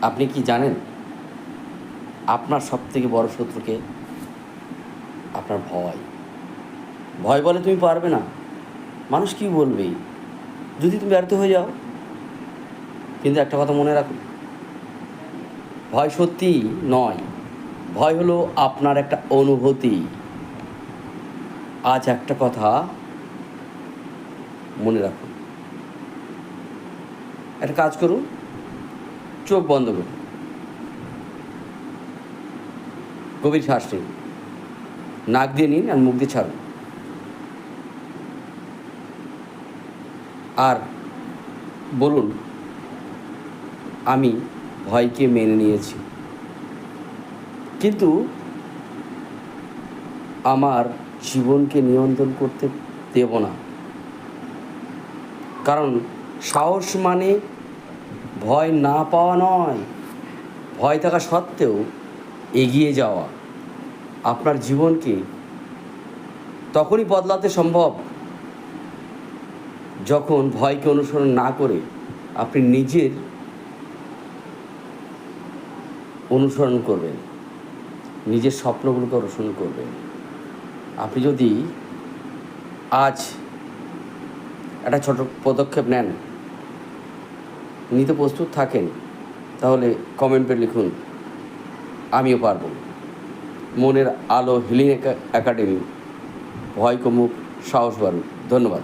আপনি কি জানেন আপনার সবথেকে বড় শত্রুকে? আপনার ভয়। ভয় বলে তুমি পারবে না, মানুষ কী বলবে যদি তুমি ব্যর্থ হয়ে যাও। কিন্তু একটা কথা মনে রাখুন, ভয় সত্যি নয়, ভয় হলো আপনার একটা অনুভূতি। আজ একটা কথা মনে রাখুন, একটা কাজ করুন, চোখ বন্ধ করুন, গভীর শ্বাস নিন, নাক দিয়ে নিন আর মুখ দিয়ে ছাড়ুন। আর বলুন, আমি ভয়কে মেনে নিয়েছি, কিন্তু আমার জীবনকে নিয়ন্ত্রণ করতে দেব না। কারণ সাহস মানে ভয় না পাওয়া নয়, ভয় থাকা সত্ত্বেও এগিয়ে যাওয়া। আপনার জীবনকে তখনই বদলাতে সম্ভব যখন ভয়কে অনুসরণ না করে আপনি নিজের অনুসরণ করবেন, নিজের স্বপ্নগুলোকে অনুসরণ করবেন। আপনি যদি আজ একটা ছোট পদক্ষেপ নেন, নিতে প্রস্তুত থাকেন, তাহলে কমেন্টে লিখুন আমিও পারব। মনের আলো হিলিং একাডেমি, ভয় কমুক, সাহস বাড়ুক। ধন্যবাদ।